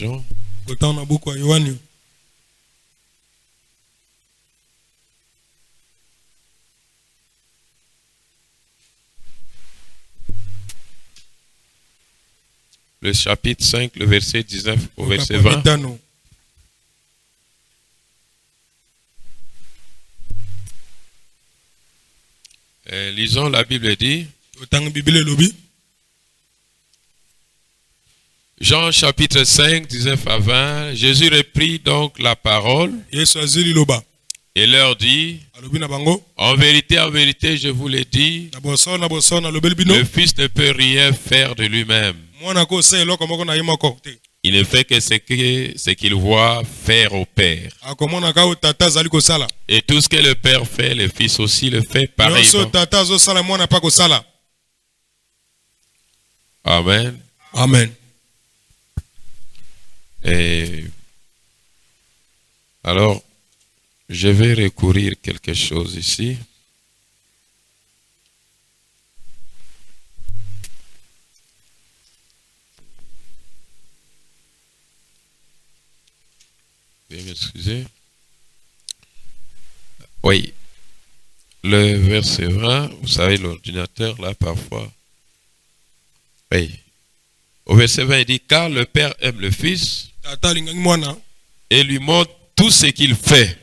Jean. Le chapitre 5, le verset 19 au verset 20. Lisons, la Bible dit. Jean chapitre 5, 19 à 20. Jésus reprit donc la parole et leur dit, en vérité, je vous l'ai dit, le Fils ne peut rien faire de lui-même. Il ne fait que ce qu'il voit faire au Père. Et tout ce que le Père fait, le Fils aussi le fait pareillement. Amen. Amen. Et alors, je vais recourir quelque chose ici. Veuillez m'excuser. Oui. Le verset 20, vous savez, l'ordinateur, là, parfois. Oui. Au verset 20, il dit, car le Père aime le Fils et lui montre tout ce qu'il fait.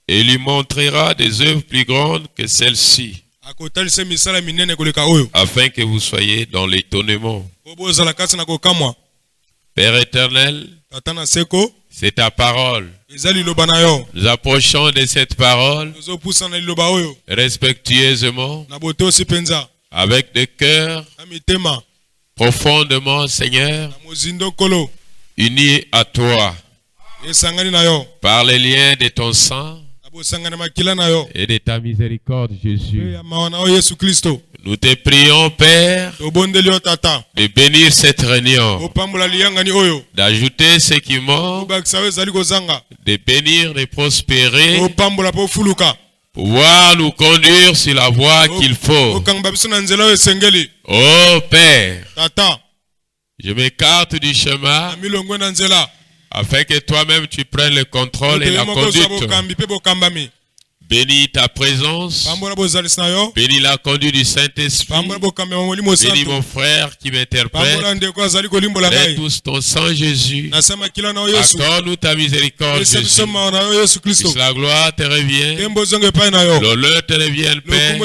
Et lui montrera des œuvres plus grandes que celles-ci, afin que vous soyez dans l'étonnement. Père éternel, c'est ta parole. Nous approchons de cette parole respectueusement, avec des cœurs profondément, Seigneur, unis à toi par les liens de ton sang et de ta miséricorde, Jésus. Nous te prions, Père, de bénir cette réunion, d'ajouter ce qui manque, de bénir, de prospérer, pouvoir nous conduire sur la voie qu'il faut. Oh Père, je m'écarte du chemin afin que toi-même tu prennes le contrôle et la conduite. Bénis ta présence, bénis la conduite du Saint-Esprit, bénis mon frère qui m'interprète, aide tous ton sang Jésus, accorde-nous ta miséricorde Jésus, que la gloire te revienne, l'honneur te revienne Père,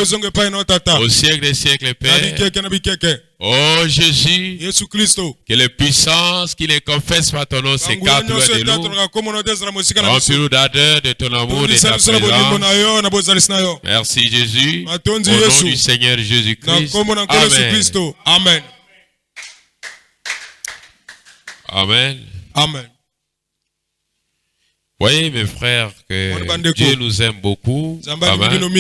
au siècle des siècles Père. Oh Jésus, que les puissances qui les confessent par ton nom s'écartent loin de nous. Remplis-nous d'ardeur de ton amour et de ta présence. Merci Jésus, au nom du Seigneur Jésus-Christ. Amen. Amen. Amen. Voyez mes frères que Dieu nous aime beaucoup. Amen.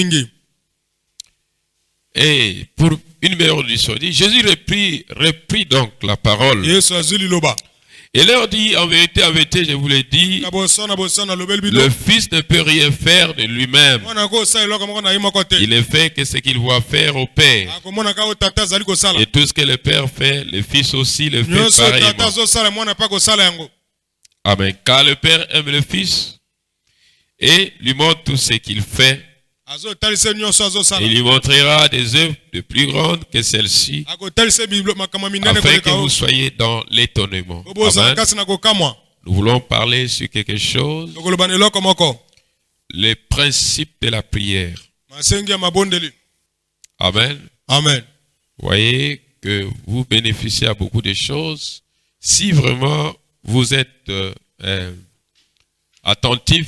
Et pour une meilleure audition, Jésus reprit donc la parole. Et leur dit, en vérité, je vous l'ai dit, le Fils ne peut rien faire de lui-même. Il ne fait que ce qu'il voit faire au Père. Et tout ce que le Père fait, le Fils aussi le fait pareillement. Amen. Car le Père aime le Fils et lui montre tout ce qu'il fait. Il lui montrera des œuvres de plus grandes que celles-ci, afin que vous soyez dans l'étonnement. Nous voulons parler sur quelque chose, les principes de la prière. Amen. Amen. Vous voyez que vous bénéficiez à beaucoup de choses si vraiment vous êtes attentif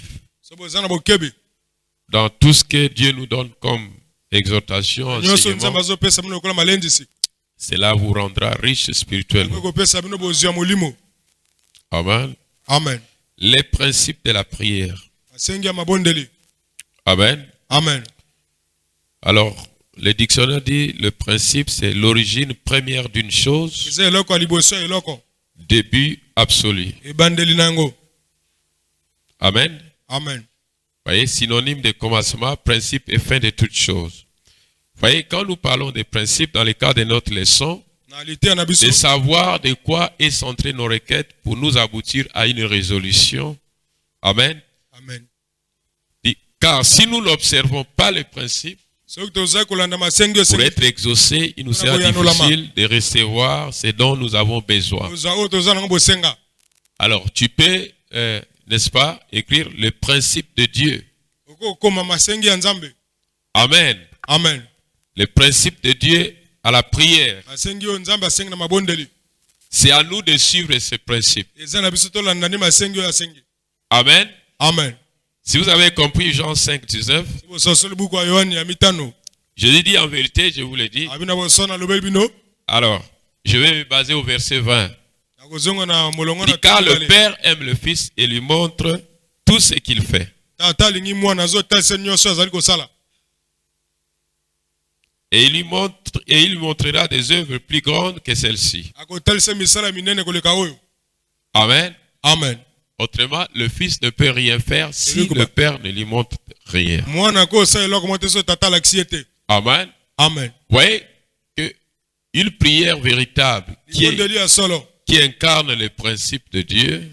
dans tout ce que Dieu nous donne comme exhortation, enseignement. Cela vous rendra riche spirituellement. Amen. Amen. Les principes de la prière. Amen. Amen. Alors, le dictionnaire dit le principe, c'est l'origine première d'une chose, début absolu. Amen. Amen. Voyez, synonyme de commencement, principe et fin de toutes choses. Voyez, quand nous parlons des principes dans le cadre de notre leçon, de savoir de quoi est centrée nos requêtes pour nous aboutir à une résolution. Amen. Amen. Car si nous n'observons pas les principes, pour être exaucés, il nous sera difficile de recevoir ce dont nous avons besoin. Alors, tu peux, n'est-ce pas, écrire le principe de Dieu. Amen. Amen. Le principe de Dieu à la prière. C'est à nous de suivre ce principe. Amen. Amen. Si vous avez compris Jean 5, 19, je l'ai dit en vérité, je vous l'ai dit. Alors, je vais me baser au verset 20. Dit, car le Père aime le Fils et lui montre tout ce qu'il fait. Et il montrera des œuvres plus grandes que celles-ci. Amen. Amen. Autrement, le Fils ne peut rien faire si le Père ne lui montre rien. Amen. Amen. Vous voyez qu'une prière véritable qui incarne les principes de Dieu.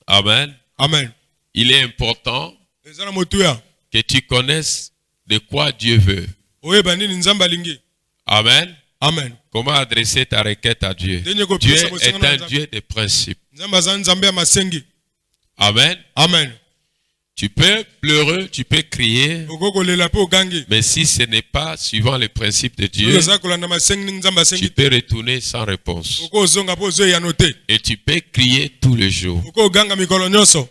Amen. Amen. Il est important que tu connaisses de quoi Dieu veut. Amen. Amen. Comment adresser ta requête à Dieu? Dieu est un Dieu de principes. Amen. Amen. Tu peux pleurer, tu peux crier, mais si ce n'est pas suivant les principes de Dieu, tu peux retourner sans réponse. Et tu peux crier tous les jours.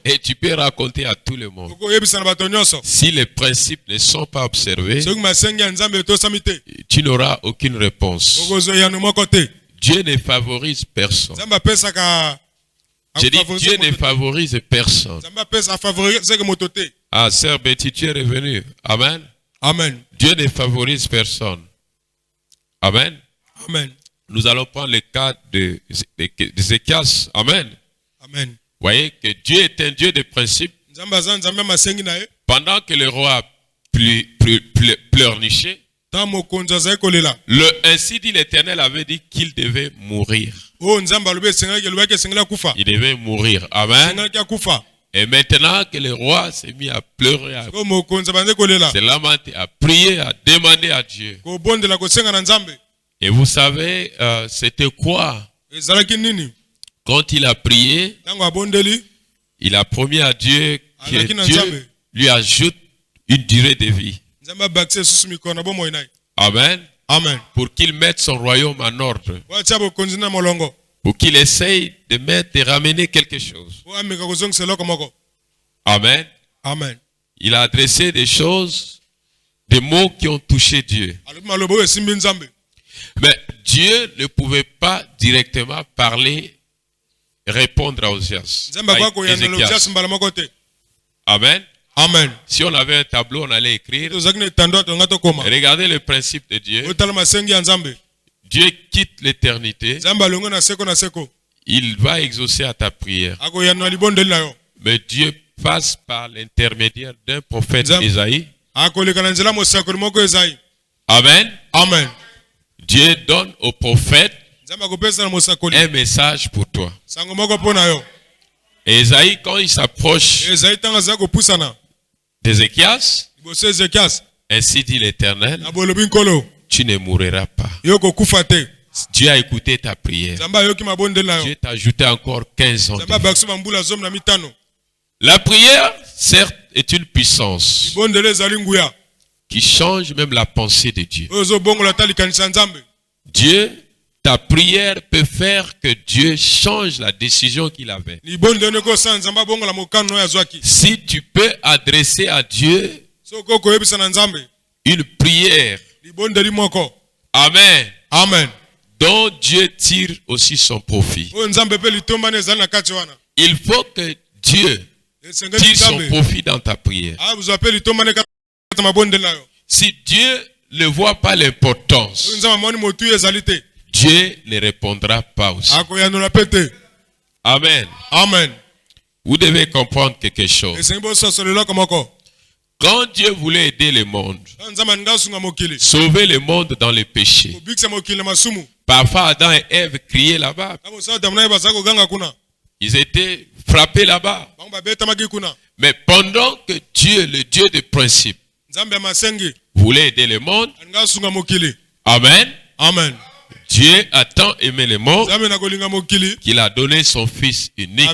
Et tu peux raconter à tout le monde. Si les principes ne sont pas observés, tu n'auras aucune réponse. Dieu ne favorise personne. J'ai dit, Dieu ne favorise personne. Ah, sœur Betty, tu es revenue. Amen. Amen. Dieu ne favorise personne. Amen. Amen. Nous allons prendre le cas de Ézéchias. Amen. Amen. Vous voyez que Dieu est un Dieu de principe. Pendant que le roi pleurnichait, ainsi dit l'Éternel avait dit qu'il devait mourir. Il devait mourir. Amen. Et maintenant que le roi s'est mis à pleurer, à se lamenter, à prier, à demander à Dieu. Et vous savez, c'était quoi? Quand il a prié, il a promis à Dieu que Dieu lui ajoute une durée de vie. Amen. Amen. Pour qu'il mette son royaume en ordre. Pour qu'il essaye de ramener quelque chose. Amen. Amen. Il a adressé des choses, des mots qui ont touché Dieu. Mais Dieu ne pouvait pas directement parler, répondre à Ozias. Amen. Amen. Si on avait un tableau, on allait écrire. Regardez le principe de Dieu. Dieu quitte l'éternité. Il va exaucer à ta prière. Mais Dieu passe par l'intermédiaire d'un prophète Isaïe. Amen. Amen. Dieu donne au prophète un message pour toi. Et Isaïe, quand il s'approche d'Ézéchias, ainsi dit l'Éternel, tu ne mourras pas. Dieu a écouté ta prière. Dieu t'a ajouté encore 15 ans de vie. La prière, certes, est une puissance qui change même la pensée de Dieu. Dieu, ta prière peut faire que Dieu change la décision qu'il avait. Si tu peux adresser à Dieu une prière, amen, amen, dont Dieu tire aussi son profit. Il faut que Dieu tire son profit dans ta prière. Si Dieu ne voit pas l'importance, Dieu ne répondra pas aussi. Amen. Amen. Vous devez comprendre quelque chose. Quand Dieu voulait aider le monde, sauver le monde dans les péchés, parfois Adam et Ève criaient là-bas. Ils étaient frappés là-bas. Mais pendant que Dieu, le Dieu des principes, voulait aider le monde, Amen. Amen. Dieu a tant aimé le monde qu'il a donné son Fils unique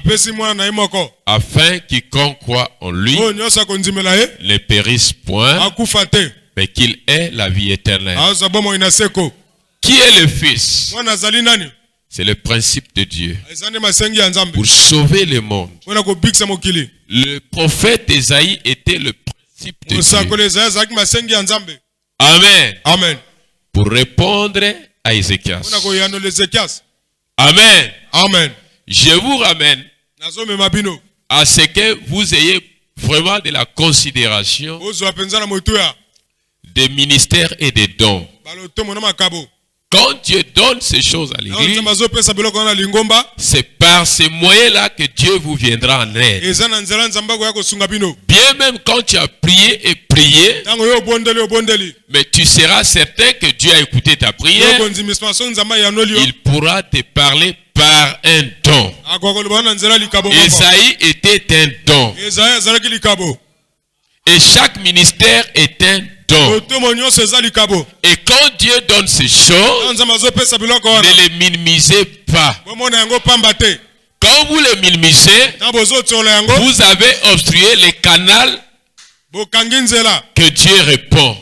afin quiconque croit en lui ne périsse point, mais qu'il ait la vie éternelle. Qui est le Fils? C'est le principe de Dieu pour sauver le monde. Le prophète Ésaïe était le principe de Dieu. Amen. Amen. Pour répondre à Ézéchias. Amen. Amen. Je vous ramène à ce que vous ayez vraiment de la considération des ministères et des dons. Quand Dieu donne ces choses à l'église, c'est par ces moyens-là que Dieu vous viendra en aide. Bien même quand tu as prié et prié, mais tu seras certain que Dieu a écouté ta prière, il pourra te parler par un don. Ésaïe était un don. Et chaque ministère est un don. Et quand Dieu donne ces choses, ne les minimisez pas. Quand vous les minimisez, vous avez obstrué les canaux que Dieu répond.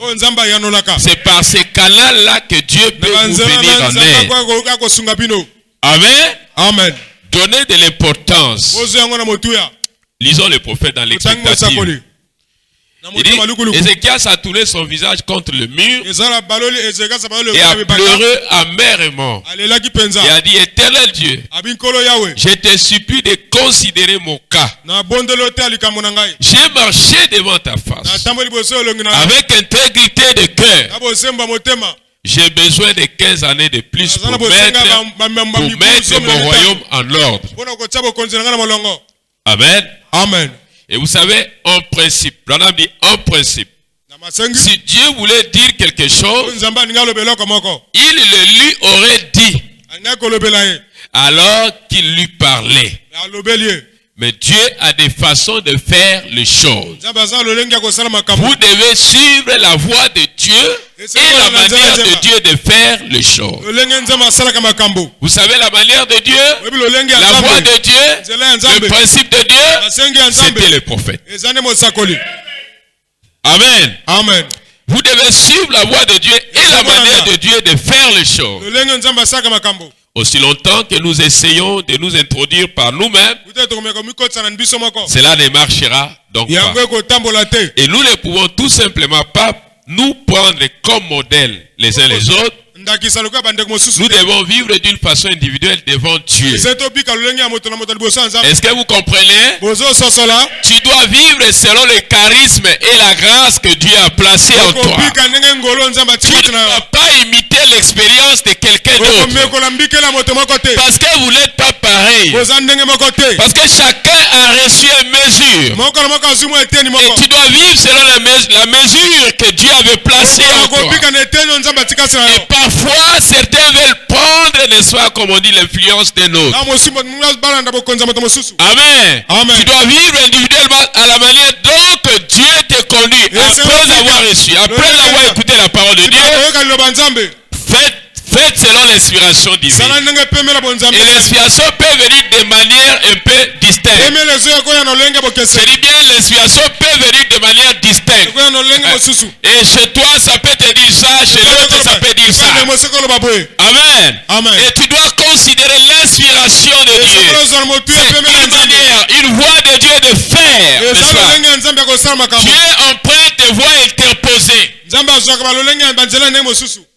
C'est par ces canaux-là que Dieu peut vous venir en aide. Amen. Amen. Donnez de l'importance. Lisons le prophète dans l'Expectative. Il dit, Ézéchias a tourné son visage contre le mur et a pleuré amèrement. Et a dit, Éternel Dieu, je te supplie de considérer mon cas. J'ai marché devant ta face avec intégrité de cœur. J'ai besoin de 15 années de plus pour mettre mon royaume en ordre. Amen. Amen. Et vous savez, en principe, Branham dit en principe, si Dieu voulait dire quelque chose, il le lui aurait dit alors qu'il lui parlait. Mais Dieu a des façons de faire les choses. Vous devez suivre la voie de Dieu et la manière de Dieu de faire les choses. Vous savez la manière de Dieu, la voie de Dieu, le principe de Dieu, c'était le prophète. Amen. Amen. Vous devez suivre la voie de Dieu et la manière de Dieu de faire les choses. Aussi longtemps que nous essayons de nous introduire par nous-mêmes, cela ne marchera donc pas. Et nous ne pouvons tout simplement pas nous prendre comme modèle les uns les autres. Nous devons vivre d'une façon individuelle devant Dieu. Est-ce que vous comprenez? Tu dois vivre selon le charisme et la grâce que Dieu a placé en toi. Tu ne dois pas imiter l'expérience de quelqu'un d'autre. Parce que vous n'êtes pas pareil. Parce que chacun a reçu une mesure. Et tu dois vivre selon la mesure que Dieu avait placée en toi. Et parfois, certains veulent prendre, n'est-ce pas, comme on dit, l'influence des nôtres. Amen. Amen. Tu dois vivre individuellement à la manière dont Dieu te conduit. Après l'avoir reçu, après avoir écouté la parole de Dieu, faites selon l'inspiration divine. Et l'inspiration peut venir de manière un peu distincte. Je dis bien, l'inspiration peut venir de manière distincte. Et chez toi, ça peut te dire ça, chez l'autre, ça peut dire ça. Amen. Amen. Et tu dois considérer l'inspiration de Dieu. C'est une manière, une voie de Dieu de faire. Dieu emprunte des voies interposées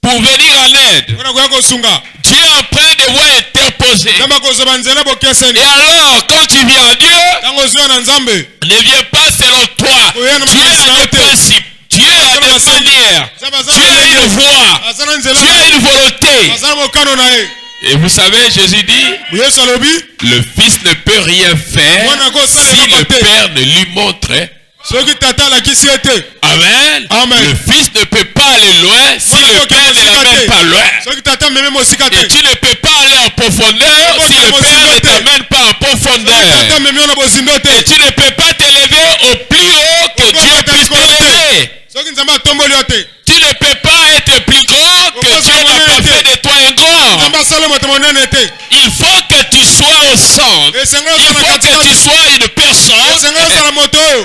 pour venir en aide. Dieu emprunte des voies interposées. Et alors, quand tu viens à Dieu, ne viens pas selon toi. Dieu a des principes. Dieu a des manières. Dieu a une voie. Dieu a une volonté. Et vous savez, Jésus dit, le Fils ne peut rien faire si le Père ne lui montre Amen. Amen. Le Fils ne peut pas aller loin si le Père ne l'amène pas loin. Et tu ne peux pas aller en profondeur si le Père ne t'amène pas en profondeur. Et tu ne peux pas t'élever au plus haut que Dieu puisse t'élever. Tu ne peux pas être plus grand que Dieu n'a pas fait de toi un grand. Il faut que tu sois au centre. Il faut que tu sois une personne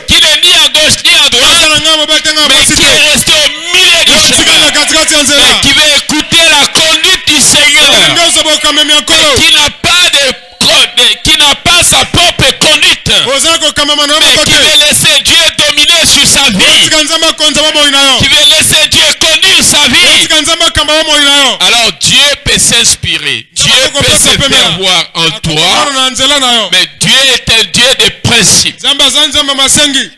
qui n'est ni à gauche ni à droite, mais qui est restée au milieu du chemin. Et qui veut écouter la conduite du Seigneur. Qui n'a pas sa propre conduite, mais qui veut laisser Dieu dominer sur sa vie, qui veut laisser Dieu conduire sa vie. Alors Dieu peut s'inspirer, Dieu peut se faire voir en toi, mais Dieu est un Dieu de principe.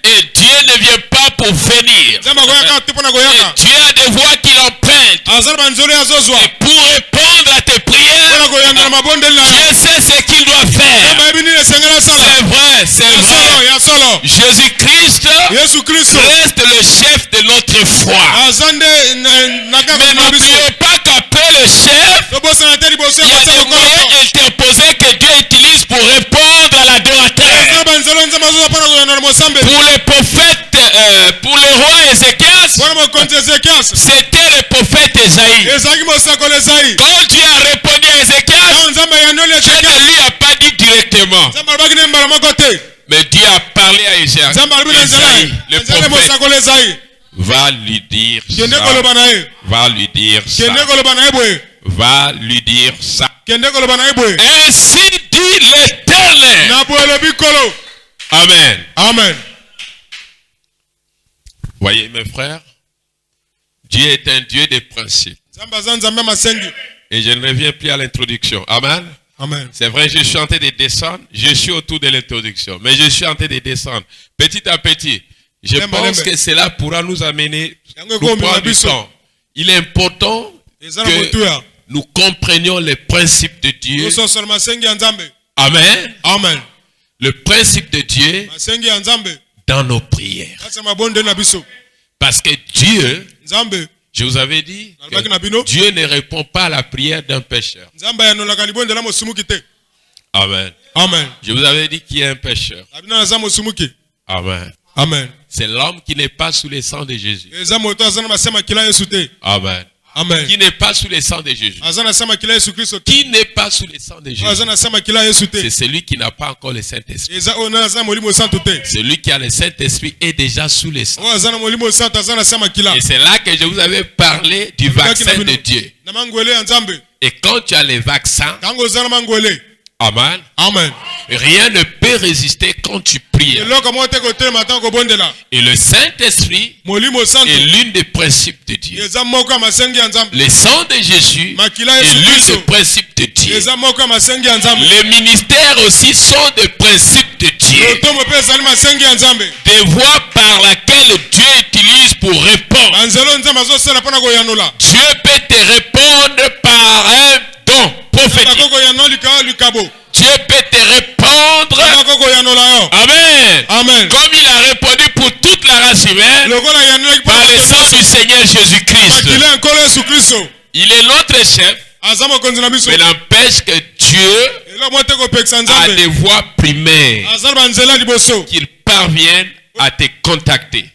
Et Dieu ne vient pas pour venir. Et Dieu a des voix qu'il emprunte. Et pour répondre à tes prières, Dieu sait ce qu'il doit faire. C'est vrai. Jésus-Christ reste le chef de notre foi. Mais n'oublions pas qu'après le chef, il y a des moyens interposés que Dieu utilise pour répondre à l'adorateur. Pour les prophètes, pour le roi Ézéchias, c'était le prophète Ésaïe. Quand Dieu a répondu à Ézéchias, Dieu ne lui a pas dit directement. Mais Dieu a parlé à Ésaïe, le prophète. Va lui dire ça. Va lui dire ça. Va lui dire ça. Ainsi dit l'Éternel. Amen. Amen. Voyez mes frères, Dieu est un Dieu de principes. Et je ne reviens plus à l'introduction. Amen. Amen. C'est vrai, je suis en train de descendre. Je suis autour de l'introduction. Mais je suis en train de descendre. Petit à petit. Je pense que cela pourra nous amener nous prendre du temps. Il est important que nous comprenions les principes de Dieu. Amen. Amen. Le principe de Dieu dans nos prières. Parce que Dieu, je vous avais dit, Dieu ne répond pas à la prière d'un pécheur. Amen. Amen. Je vous avais dit qu'il y a un pécheur. Amen. Amen. C'est l'homme qui n'est pas sous le sang de Jésus. Amen. Amen. Qui n'est pas sous le sang de Jésus. Qui n'est pas sous le sang de Jésus. C'est celui qui n'a pas encore le Saint-Esprit. Celui qui a le Saint-Esprit est déjà sous le sang. Et c'est là que je vous avais parlé du vaccin de Dieu. Et quand tu as le vaccin, amen. Amen. Rien ne peut résister quand tu pries. Et le Saint-Esprit est l'une des principes de Dieu. Le sang de Jésus est l'une des principes de Dieu. Les ministères aussi sont des principes de Dieu. Des voies par laquelle Dieu utilise pour répondre. Dieu peut te répondre par un don prophétique. Dieu peut te répondre. Amen. Amen. Comme il a répondu pour toute la race humaine par le sang du Seigneur Jésus-Christ. Il est notre chef. Mais n'empêche que Dieu a des voies primaires qu'il parvienne à te contacter.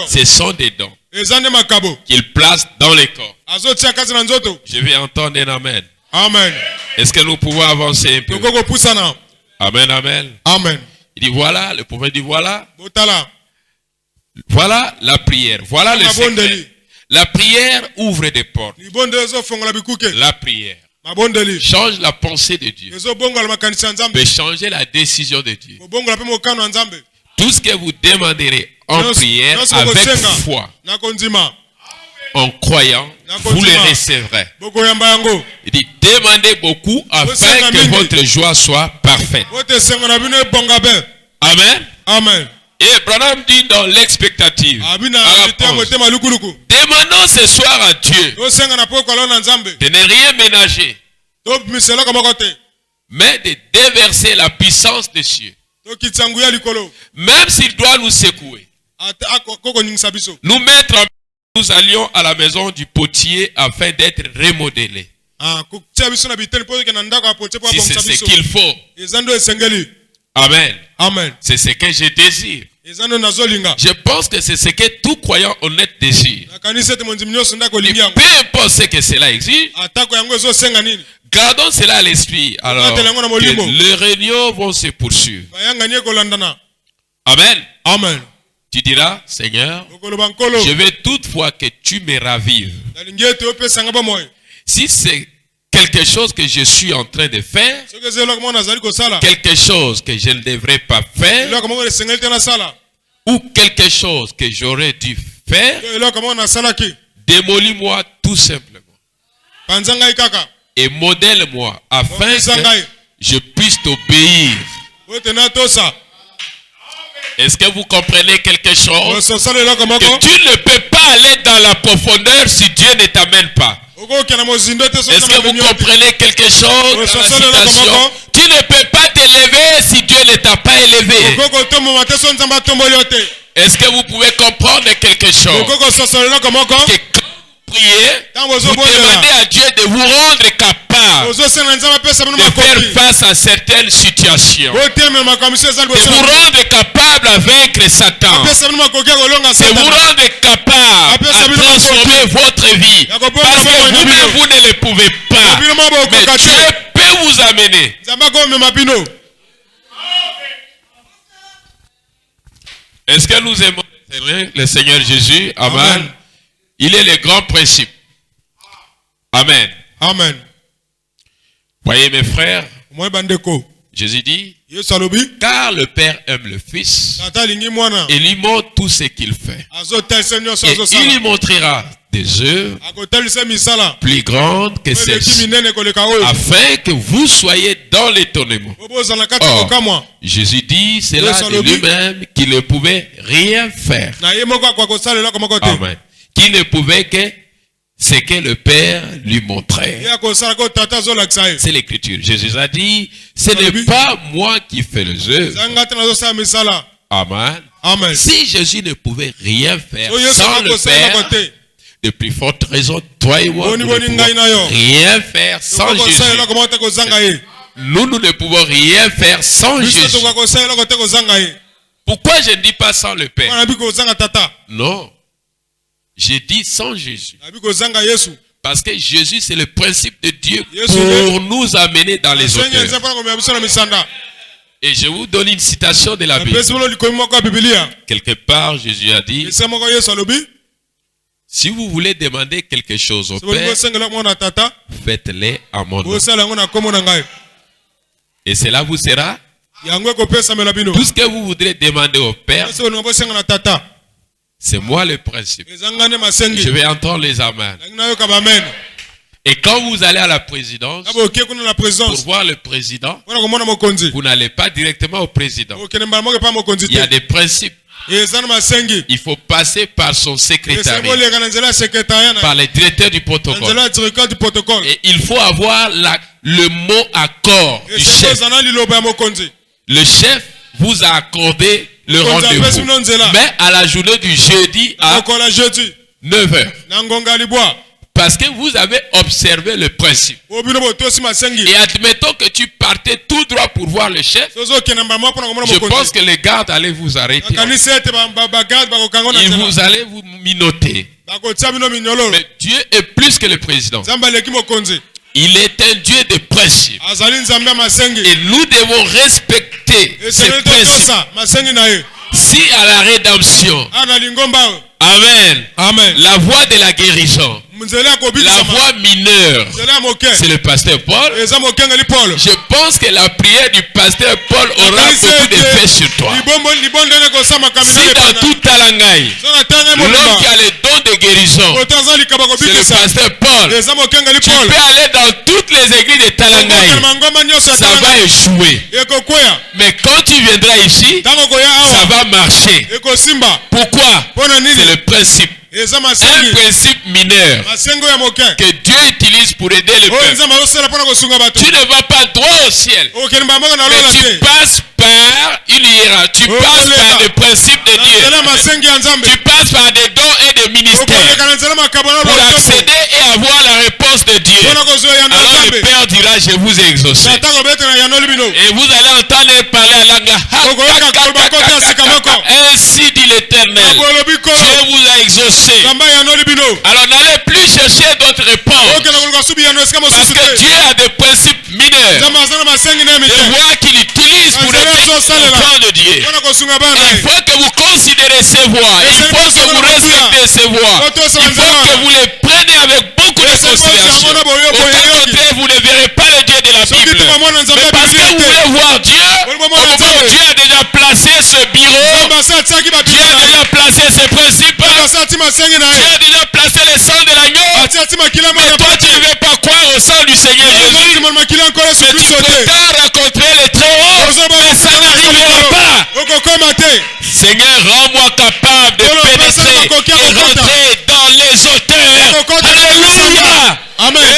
Ce sont des dons qu'il place dans les corps. Je vais entendre un amen. Amen. Est-ce que nous pouvons avancer un peu? Amen, amen. Amen. Il dit voilà, le prophète dit voilà. Voilà la prière. Voilà le secret. La prière ouvre des portes. La prière change la pensée de Dieu. Peut changer la décision de Dieu. Tout ce que vous demanderez en prière avec foi, en croyant, vous le recevrez. Il dit demandez beaucoup afin que votre joie soit parfaite. Amen. Amen. Et Branham dit dans l'expectative, demandons ce soir à Dieu de ne rien ménager, mais de déverser la puissance des cieux Même s'il doit nous secouer, nous mettre en... Nous allions à la maison du potier afin d'être remodelés. Si c'est ce qu'il faut. Amen. Amen. C'est ce que je désire. Je pense que c'est ce que tout croyant honnête désire. Peu importe ce que cela exige, gardons cela à l'esprit. Alors que les réunions vont se poursuivre. Amen. Amen. Tu diras, Seigneur, je veux toutefois que tu me ravives. Si c'est quelque chose que je suis en train de faire, quelque chose que je ne devrais pas faire, ou quelque chose que j'aurais dû faire, démolis-moi tout simplement. Et modèle-moi afin que je puisse t'obéir. Est-ce que vous comprenez quelque chose? Que tu ne peux pas aller dans la profondeur si Dieu ne t'amène pas. Est-ce que vous comprenez quelque chose dans la citation? Tu ne peux pas t'élever si Dieu ne t'a pas élevé. Est-ce que vous pouvez comprendre quelque chose? Que quand vous priez, vous demandez à Dieu de vous rendre capable de faire face à certaines situations, de vous rendre capable à vaincre Satan, de vous rendre capable à transformer votre vie, parce que vous-même vous ne le pouvez pas, mais Dieu peut vous amener. Est-ce que nous aimons le Seigneur Jésus? Amen. Amen. Il est le grand principe. Amen. Amen. Voyez mes frères, Jésus dit, car le Père aime le Fils et lui montre tout ce qu'il fait. Et il lui montrera des œuvres plus grandes que celles-ci, afin que vous soyez dans l'étonnement. Or, Jésus dit cela de lui-même qu'il ne pouvait rien faire. Amen. Qu'il ne pouvait que ce que le Père lui montrait. C'est l'écriture. Jésus a dit, ce n'est pas moi qui fais les œuvres. Amen. Amen. Si Jésus ne pouvait rien faire sans le Père, de plus forte raison, toi et moi, nous ne pouvons rien faire sans Jésus. Nous ne pouvons rien faire sans Jésus. Pourquoi je ne dis pas sans le Père? Non. J'ai dit sans Jésus. Parce que Jésus, c'est le principe de Dieu pour nous amener dans les hauteurs. Et je vous donne une citation de la Bible. Quelque part, Jésus a dit, si vous voulez demander quelque chose au Père, faites-le à mon nom. Et cela vous sera. Tout ce que vous voudrez demander au Père, c'est moi le principe. Je vais entendre les amens. Et quand vous allez à la présidence, pour voir le président, vous n'allez pas directement au président. Il y a des principes. Il faut passer par son secrétariat, par les directeurs du protocole. Et il faut avoir le mot accord du chef. Le chef vous a accordé le rendez-vous. Mais à la journée du jeudi à 9h. Parce que vous avez observé le principe. Et admettons que tu partais tout droit pour voir le chef. Je pense que les gardes allaient vous arrêter. Et vous allez vous minoter. Mais Dieu est plus que le président. Il est un Dieu de principe. Et nous devons respecter ces principes. Si à la rédemption, amen, amen, la voie de la guérison, la voie mineure, c'est le pasteur Paul. Je pense que la prière du pasteur Paul aura beaucoup d'effet sur toi. Si dans tout Talangaï, l'homme qui a le don de guérison, c'est le pasteur Paul, tu peux aller dans toutes les églises de Talangaï, ça va échouer. Mais quand tu viendras ici, ça va marcher. Pourquoi? C'est le principe. Un principe mineur que Dieu utilise pour aider le peuple. Tu ne vas pas droit au ciel, mais tu passes par une passes par des principes de Dieu. Tu passes par des dons et des ministères pour accéder et avoir la réponse de Dieu. Alors le Père dira, je vous ai exaucé. Et vous allez entendre parler à langue. Ainsi dit l'Éternel, Dieu vous a exaucé. Alors n'allez plus chercher d'autres réponses. Parce que Dieu a des principes mineurs. Des voies qu'il utilise pour aider l'enfant de Dieu. Il faut que vous considérez ces voies. Il faut que vous respectez ces voies. Il faut que vous les preniez avec beaucoup de considération. Au cas contraire, vous ne verrez pas le Dieu de la Bible. Mais parce que vous voulez voir Dieu, au moment où Dieu a déjà placé ce bureau, Dieu a déjà placé ses principes, Dieu a déjà placé le sang de l'agneau. Mais toi, tu ne veux pas croire au sang du Seigneur Jésus. Mais tu prétends rencontrer les Très-Hauts, mais ça n'arrivera pas. Seigneur, rends-moi capable de pénétrer et rentrer dans les hauteurs. Alléluia. Amen.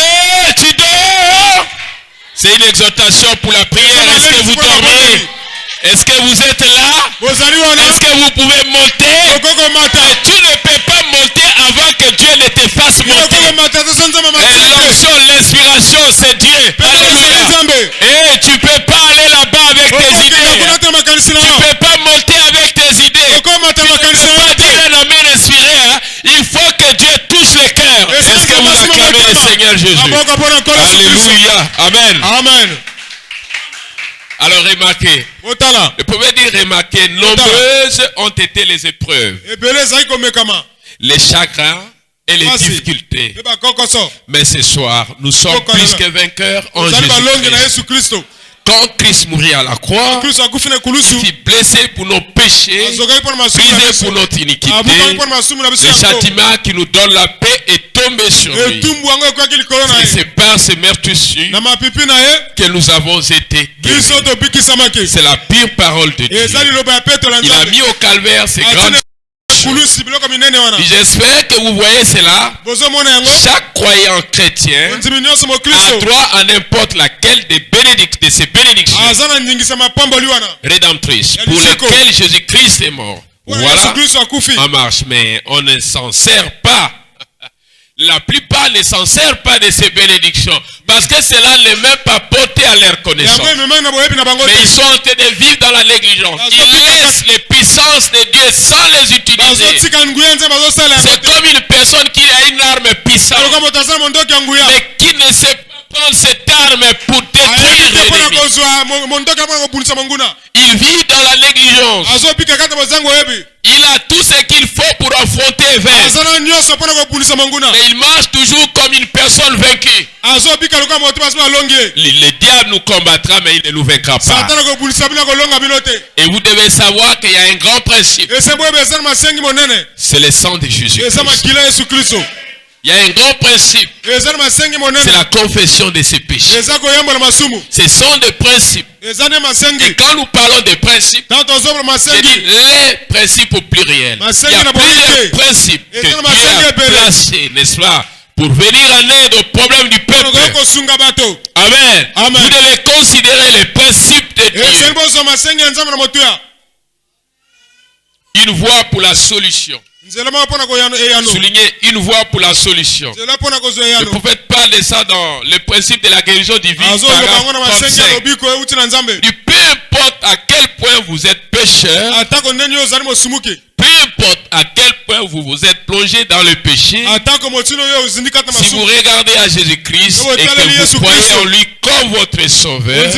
Et tu dors. C'est une exhortation pour la prière. Est-ce que vous dormez? Est-ce que vous êtes là? Est-ce que vous pouvez monter? Et tu ne peux pas monter avant que Dieu ne te fasse monter. L'onction, l'inspiration, c'est Dieu. Alléluia. Et tu ne peux pas aller là-bas avec tes idées. Tu ne peux pas monter avec tes idées. Tu ne peux pas dire un amen inspiré. Il faut que Dieu touche les cœurs. Est-ce que vous acclamez le Seigneur Jésus? Alléluia. Amen. Amen. Alors remarquez, vous pouvez dire remarquez, nombreuses ont été les épreuves, les chagrins et les difficultés. Mais ce soir, nous sommes plus que vainqueurs en Jésus-Christ. Quand Christ mourit à la croix, il fut blessé pour nos péchés, brisé pour notre iniquité. Le châtiment qui nous donne la paix est tombé sur lui. C'est par ces meurtrissures que nous avons été guéris. C'est la pure parole de Dieu. Il a mis au calvaire ses grandes. J'espère que vous voyez cela. Chaque croyant chrétien a droit à n'importe laquelle de ces bénédictions rédemptrices pour lesquelles Jésus-Christ est mort. Voilà, en marche, mais on ne s'en sert pas. La plupart ne s'en servent pas de ces bénédictions parce que cela n'est même pas porté à leur connaissance. Mais ils sont en train de vivre dans la négligence. Ils laissent les puissances de Dieu sans les utiliser. C'est comme une personne qui a une arme puissante mais qui ne sait pas prendre cette arme pour détruire l'ennemi. Il vit dans la négligence. Il a tout ce qu'il faut pour affronter et vaincre. Mais il marche toujours comme une personne vaincue. Le diable nous combattra, mais il ne nous vaincra pas. Et vous devez savoir qu'il y a un grand principe. C'est le sang de Jésus. Il y a un grand principe. C'est la confession de ses péchés. Ce sont des principes. Et quand nous parlons de principes, c'est les principes au pluriel. Il y a plusieurs principes que Dieu a placés, n'est-ce pas, pour venir en aide aux problèmes du peuple. Amen. Vous devez considérer les principes de Dieu. Une voie pour la solution. Souligner une voie pour la solution. Le prophète parle de ça dans le principe de la guérison divine. Peu importe à quel point vous êtes pécheur, peu importe à quel point vous vous êtes plongé dans le péché, si vous regardez à Jésus-Christ et que vous croyez en lui comme votre sauveur et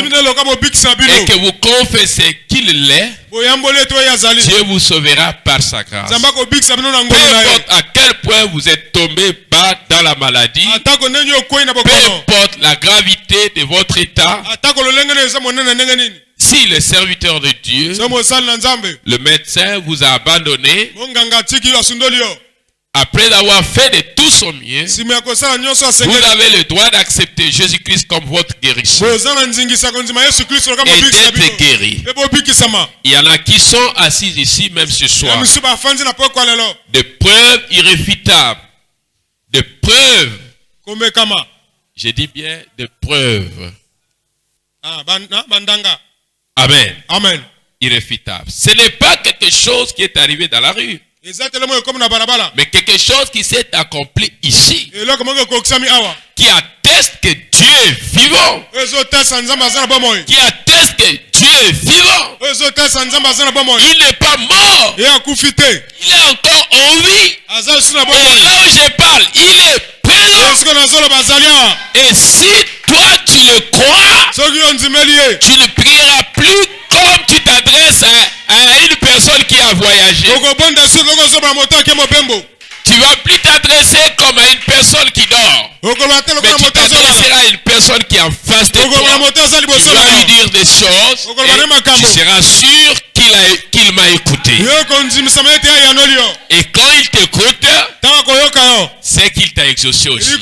que vous confessez qu'il l'est, Dieu vous sauvera par sa grâce. Peu importe à quel point vous êtes tombé bas dans la maladie, peu importe la gravité de votre état, si le serviteur de Dieu, le médecin vous a abandonné, après avoir fait de tout son mieux, vous avez le droit d'accepter Jésus-Christ comme votre guérisseur et d'être guéri. Il y en a qui sont assis ici même ce soir. Des preuves irréfutables. Des preuves. Je dis bien des preuves. Amen. Amen. irréfutable. Ce n'est pas quelque chose qui est arrivé dans la rue, mais quelque chose qui s'est accompli ici, qui atteste que Dieu est vivant, qui atteste que Dieu est vivant. Il n'est pas mort, il est encore en vie. Et là où je parle, il est présent. Et si toi tu le crois, tu ne prieras plus comme tu t'adresses à une personne qui a voyagé. Tu vas plus t'adresser comme à une personne qui dort, mais tu t'adresseras à une personne qui est en face de toi. Tu vas lui dire des choses et tu seras sûr qu'il m'a écouté. Et quand il t'écoute, c'est qu'il t'a exaucé aussi.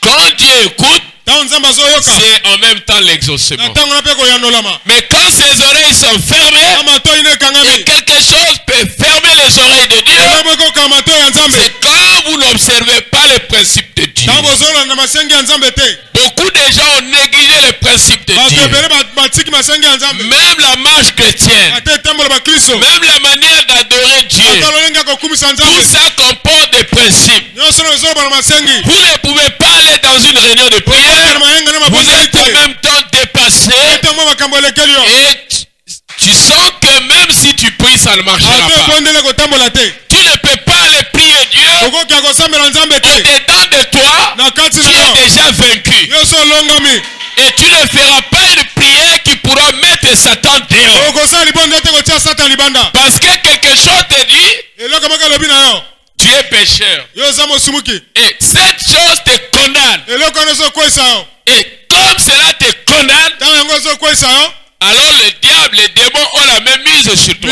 Quand Dieu écoute, c'est en même temps l'exaucement. Mais quand ses oreilles sont fermées et quelque chose peut fermer les oreilles de Dieu, c'est quand vous n'observez pas les principes de Dieu. Beaucoup de gens ont négligé les principes de Dieu. Même la marche chrétienne, même la manière d'adorer Dieu, tout ça comporte des principes. Vous ne pouvez pas aller dans une réunion de prière. Vous êtes en même temps dépassé et tu sens que même si tu pries, ça ne marchera pas. Tu ne peux pas aller prier Dieu. Au-dedans de toi, tu es déjà vaincu. Et tu ne feras pas une prière qui pourra mettre Satan dehors. Parce que quelque chose te dit, tu es pécheur. Et cette chose te condamne. Et comme cela te condamne, alors le diable, les démons ont la même mise sur toi.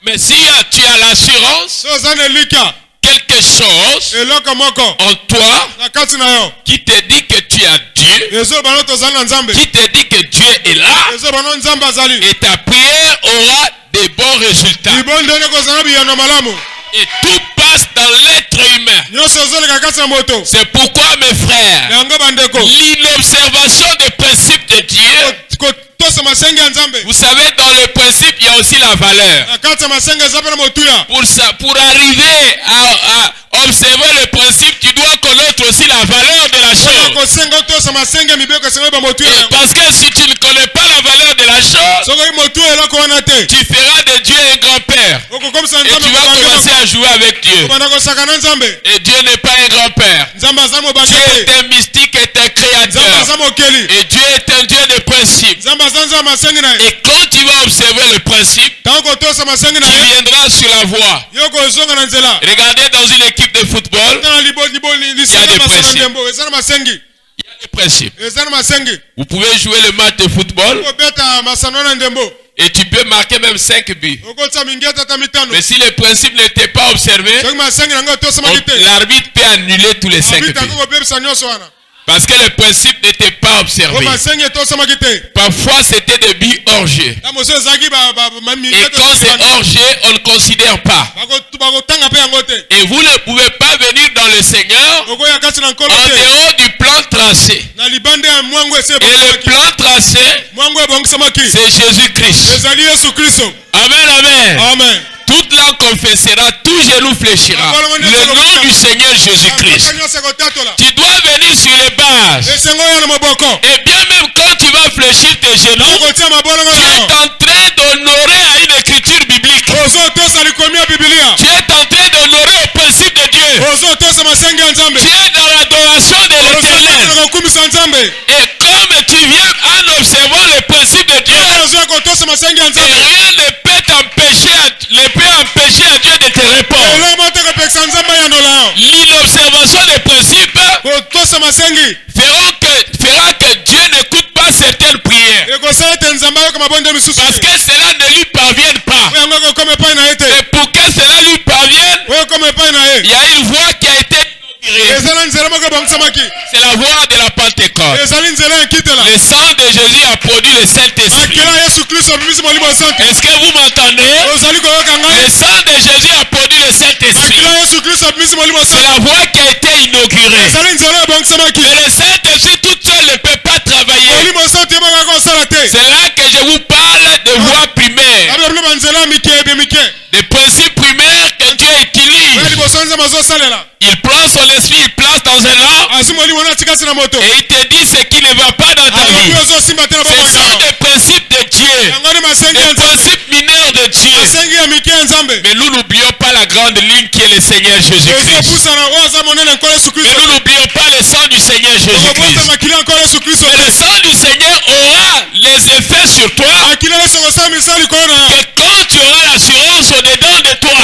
Mais si tu as l'assurance, quelque chose en toi qui te dit que tu as Dieu, qui te dit que Dieu est là, et ta prière aura des bons résultats. Et tout passe dans l'être humain. C'est pourquoi, mes frères, l'inobservation des principes de Dieu, vous savez, dans le principe, il y a aussi la valeur. Pour arriver à observer le principe, tu dois connaître aussi la valeur de la chose. Parce que si tu ne connais pas la valeur de la chose, tu feras de Dieu un grand-père. Et tu vas commencer à jouer avec Dieu. Et Dieu n'est pas un grand-père. Dieu est un mystique et un créateur. Et Dieu est un Dieu de principe. Et quand tu vas observer le principe, tu viendras sur la voie. Regardez dans une équipe de football, il y a des principes. Vous pouvez jouer le match de football et tu peux marquer même 5 buts. Mais si les principes n'étaient pas observés, l'arbitre peut annuler tous les 5 buts. Parce que les principes n'étaient pas observés. Parfois c'était des buts hors jeu. Et quand c'est hors jeu, on ne considère pas. Et vous ne pouvez pas venir dans le Seigneur en dehors du plan tracé. Et le plan tracé, c'est Jésus-Christ. Amen, amen. Amen. Toute langue confessera, tout genou fléchira. Le nom du Seigneur Jésus-Christ. Tu dois venir sur les bases. Et bien même quand tu vas fléchir tes genoux, tu es en train d'honorer à une écriture biblique. Tu es en train d'honorer au principe de Dieu. Tu es dans l'adoration de l'Éternel. Et comme tu viens en observant le principe de Dieu, et rien ne peut t'empêcher à Dieu de te répondre. L'inobservation des principes fera que Dieu n'écoute pas certaines prières. Parce que cela ne lui parvient pas. Et pour que cela lui parvienne, il y a une voie qui a été c'est la voie de la Pentecôte. Le sang de Jésus a produit le Saint-Esprit. Est-ce que vous m'entendez? Le sang de Jésus a produit le Saint-Esprit. C'est la voie qui a été inaugurée. Et le Saint-Esprit tout seul ne peut pas travailler. C'est là que je vous parle Il prend son esprit, il place dans un arbre. Et il te dit ce qui ne va pas dans ta vie. Ce sont des principes de Dieu. Des principes mineurs de Dieu. Mais nous n'oublions pas la grande ligne qui est le Seigneur Jésus-Christ. Mais nous n'oublions pas le sang du Seigneur Jésus-Christ. Mais le sang du Seigneur aura les effets sur toi. Que quand tu auras l'assurance au-dedans de toi.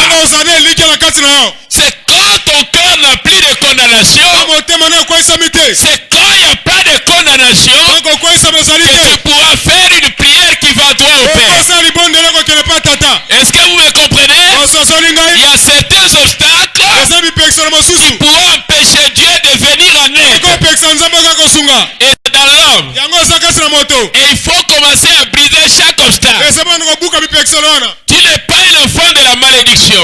C'est quand ton cœur n'a plus de condamnation. C'est quand il n'y a pas de condamnation que tu pourras faire une prière qui va droit au Père. Est-ce que vous me comprenez? Il y a certains obstacles qui pourront empêcher Dieu de venir en aide. Et c'est dans l'homme. Et il faut commencer à briser chaque obstacle. Tu n'es pas un enfant de la malédiction.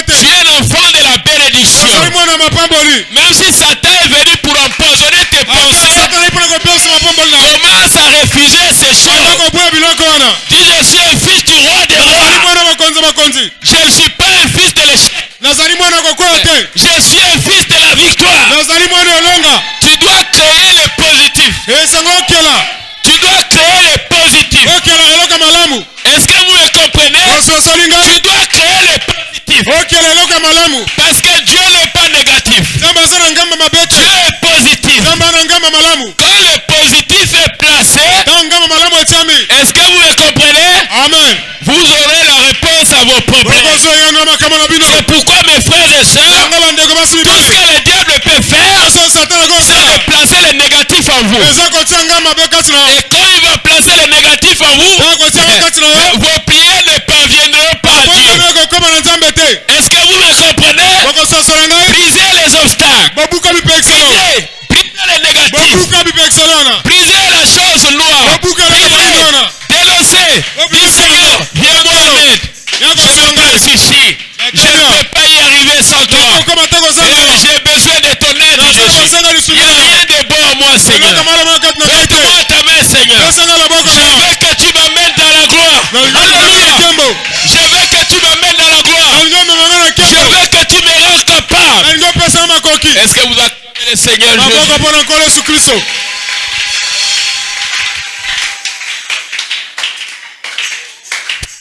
Tu es un enfant de la bénédiction. Même si Satan est venu pour empoisonner tes pensées, commence à refuser ces choses. Dis, je suis un fils du roi des rois. Je ne suis pas un fils de l'échec. Je suis un fils de la victoire. Tu dois créer le positif. Tu dois créer le positif. Est-ce que vous me comprenez? Tu dois créer le positif. Parce que Dieu n'est pas négatif. Dieu est positif. Quand le positif est placé, est-ce que vous me comprenez? Amen. Vous aurez la réponse à vos problèmes. C'est pourquoi mes frères et sœurs, tout ce que le diable peut faire, c'est de placer le négatif en vous. Et quand il va placer le négatif en vous, vos prières ne parviendront pas à Dieu. Est-ce que vous me comprenez? Brisez les obstacles. Brisez les négatifs. Brisez la chose noire. Dénoncez. Dis, Seigneur, viens-moi en aide. Je m'engage ici. Je ne peux pas y arriver sans toi. J'ai besoin de ton aide, Jésus. Il n'y a rien de bon en moi, Seigneur. Porte-moi ta main, Seigneur. Je veux que tu m'amènes dans la gloire. Alléluia. Je veux que tu m'amènes dans la gloire. Je veux que tu me rends capable. Est-ce que vous acclamez le Seigneur Jésus?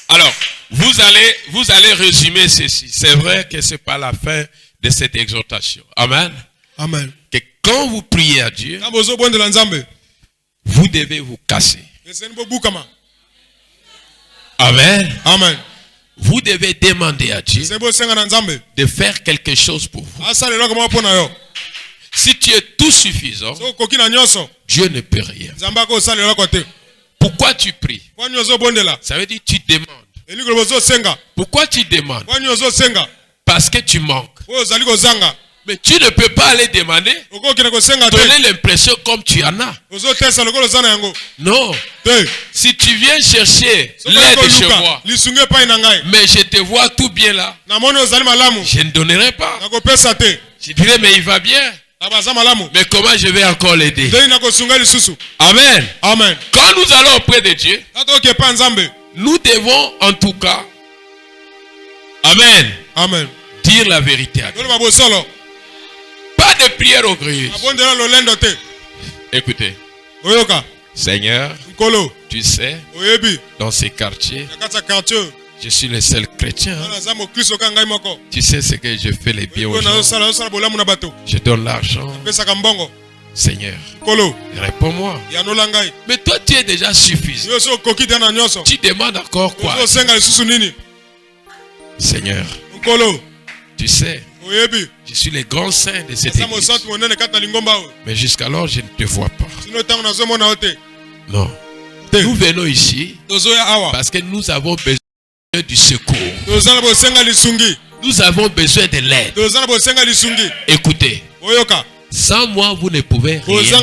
Alors, vous allez résumer ceci. C'est vrai que ce n'est pas la fin de cette exhortation. Amen. Amen. Que quand vous priez à Dieu, vous devez vous casser. Amen. Amen. Vous devez demander à Dieu de faire quelque chose pour vous. Si tu es tout suffisant, Dieu ne peut rien. Pourquoi tu pries? Ça veut dire que tu demandes. Pourquoi tu demandes? Parce que tu manques. Mais tu ne peux pas aller demander, donner l'impression comme tu en as. Non. Si tu viens chercher l'aide chez moi, mais je te vois tout bien là, je ne donnerai pas. Je dirais, mais il va bien. Mais comment je vais encore l'aider? Amen. Amen. Quand nous allons auprès de Dieu, nous devons en tout cas, Amen, Amen, dire la vérité à Dieu. Pas de prière orgueilleuse. Écoutez, Seigneur, tu sais, dans ces quartiers, je suis le seul chrétien. Tu sais ce que je fais les biens aux gens. Je donne l'argent. Seigneur, réponds-moi. Mais toi, tu es déjà suffisant. Tu demandes encore quoi? Seigneur, tu sais, je suis le grand saint de cette église. Mais jusqu'alors, je ne te vois pas. Non. Nous venons ici parce que nous avons besoin du secours. Nous avons besoin de l'aide. Écoutez, sans moi vous ne pouvez rien.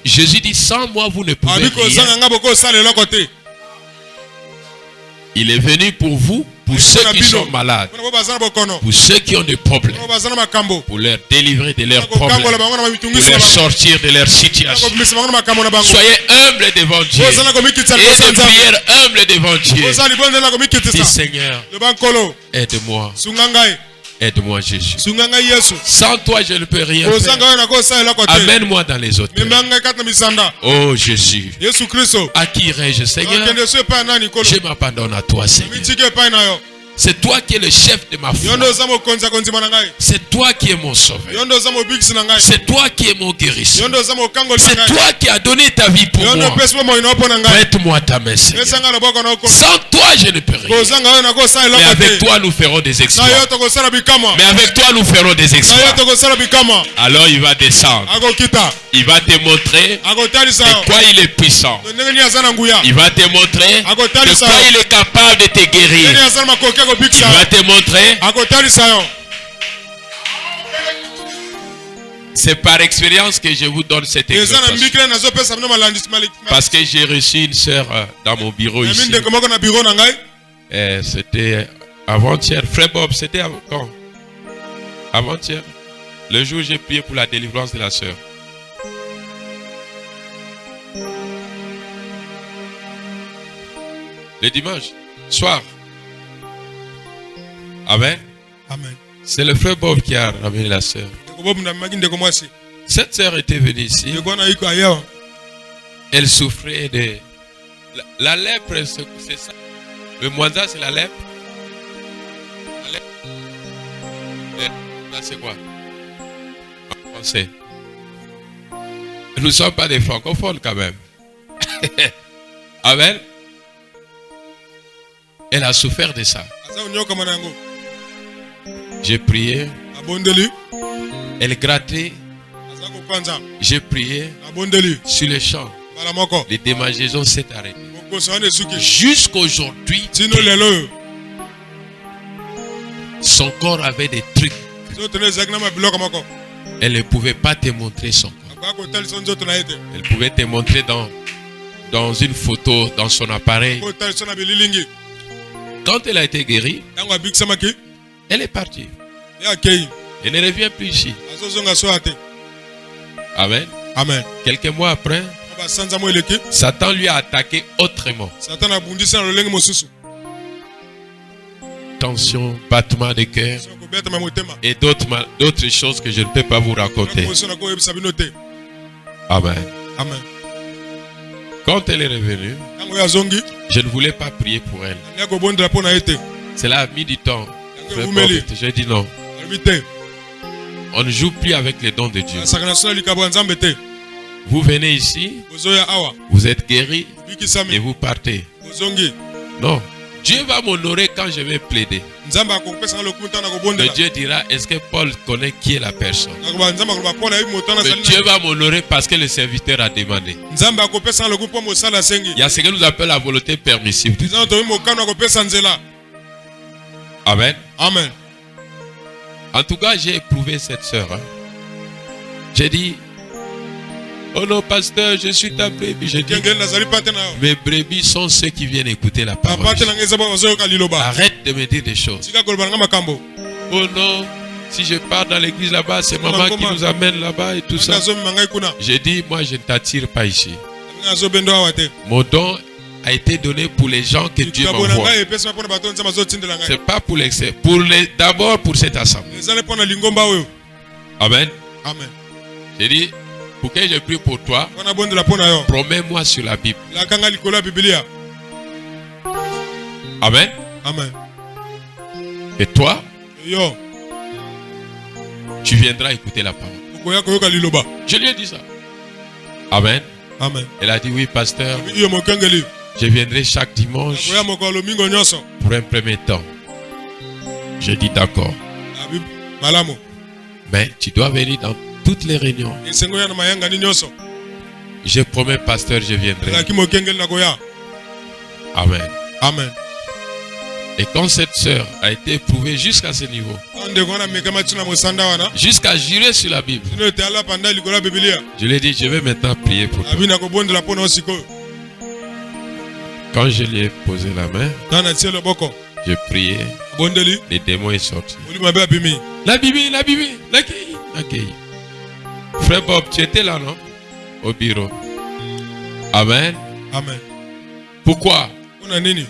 Jésus dit, sans moi vous ne pouvez rien. Il est venu pour vous, pour ceux qui sont malades, pour ceux qui ont des problèmes, pour leur délivrer de leurs problèmes, pour leur sortir de leur situation. Soyez humbles devant Dieu. Et des prières humbles devant Dieu. Dis Seigneur, aide-moi. Aide-moi Jésus. Sans toi je ne peux rien faire. Amène-moi dans les autres. Oh Jésus. À qui irai-je Seigneur? Je m'abandonne à toi Seigneur. C'est toi qui es le chef de ma foi. C'est toi qui es mon sauveur. C'est toi qui es mon guérisseur. C'est toi qui as donné ta vie pour moi. Prête-moi ta main Seigneur. Sans toi je ne peux rien. Mais avec toi nous ferons des exploits. Mais avec toi nous ferons des exploits. Alors il va descendre. Il va te montrer de quoi il est puissant. Il va te montrer de quoi il est capable de te guérir. Il va te montrer. C'est par expérience que je vous donne cette exhortation. Parce que j'ai reçu une sœur dans mon bureau ici. C'était avant-hier. Frère Bob, c'était quand? Avant-hier. Le jour où j'ai prié pour la délivrance de la sœur. Le dimanche soir. Amen. Amen. C'est le frère Bob qui a ramené la sœur. Cette sœur était venue ici. Elle souffrait de... La lèpre, c'est ça. Le moisa, c'est la lèpre. La lèpre. C'est quoi? En français. Nous ne sommes pas des francophones quand même. Amen. Elle a souffert de ça. J'ai prié. Elle grattait. J'ai prié. Sur le champ. Les démangeaisons s'est arrêtées. Jusqu'aujourd'hui, son corps avait des trucs. Elle ne pouvait pas te montrer son corps. Elle pouvait te montrer dans une photo, dans son appareil. Quand elle a été guérie, elle est partie. Elle ne revient plus ici. Amen. Amen. Quelques mois après, Satan lui a attaqué autrement. Tension, battement de cœur et d'autres choses que je ne peux pas vous raconter. Amen. Amen. Quand elle est revenue, je ne voulais pas prier pour elle. Cela a mis du temps. J'ai dit non. On ne joue plus avec les dons de Dieu. Vous venez ici, vous êtes guéri et vous partez. Non. Dieu va m'honorer quand je vais plaider. Mais Dieu dira, est-ce que Paul connaît qui est la personne? Mais Dieu va m'honorer parce que le serviteur a demandé. Il y a ce que nous appelons la volonté permissive. Amen. Amen. En tout cas, j'ai éprouvé cette sœur. J'ai dit, oh non, pasteur, je suis ta brebis. J'ai dit, mes brebis sont ceux qui viennent écouter la parole. Arrête de me dire des choses. Oh non, si je pars dans l'église là-bas, c'est maman qui nous amène là-bas et tout ça. J'ai dit, moi, je ne t'attire pas ici. Mon don a été donné pour les gens que Dieu m'envoie. C'est pas pour l'excès. D'abord pour cette assemblée. Amen. Amen. J'ai dit, pour que je prie pour toi, promets-moi sur la Bible. Amen. Amen. Et toi, tu viendras écouter la parole. Je lui ai dit ça. Amen. Amen. Elle a dit oui, pasteur. Je viendrai chaque dimanche pour un premier temps. J'ai dit d'accord. Mais tu dois venir dans toutes les réunions. Je promets, pasteur, je viendrai. Amen. Amen. Et quand cette sœur a été éprouvée jusqu'à ce niveau, jusqu'à jurer sur la Bible, je lui ai dit, je vais maintenant prier pour toi. Quand je lui ai posé la main, J'ai prié. Les démons sont sortis. La Bible. Frère Bob, tu étais là, non? Au bureau. Amen. Amen. Pourquoi? Il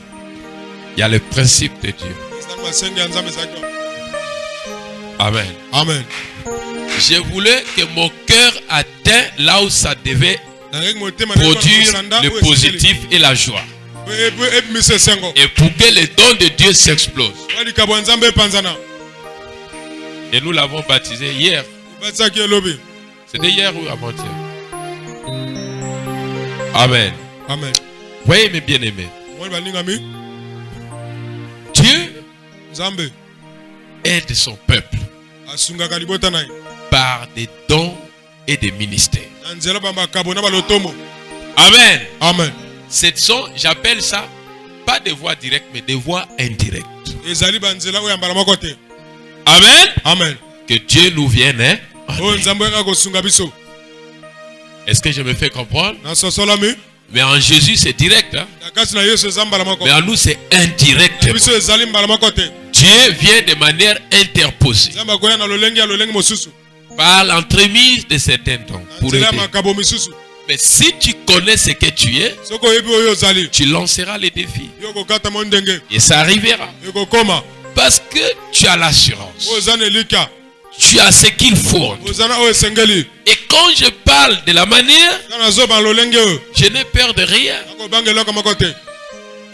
y a le principe de Dieu. Amen. Amen. Je voulais que mon cœur atteigne là où ça devait produire le positif et la joie. Et pour que les dons de Dieu s'explosent. Et nous l'avons baptisé hier. C'était hier ou avant-hier? Amen. Amen. Voyez mes bien-aimés. Dieu aide son peuple par des dons et des ministères. Amen. Amen. Ce sont, j'appelle ça, pas des voies directes, mais des voies indirectes. Amen. Amen. Que Dieu nous vienne. Hein? Est-ce que je me fais comprendre? Mais en Jésus, c'est direct. Hein? Mais en nous, c'est indirect. Dieu vient de manière interposée. Par l'entremise de certains dons. Pour aider. Mais si tu connais ce que tu es, tu lanceras les défis. Et ça arrivera. Parce que tu as l'assurance. Tu as ce qu'il faut. Et quand je parle de la manière, je n'ai peur de rien.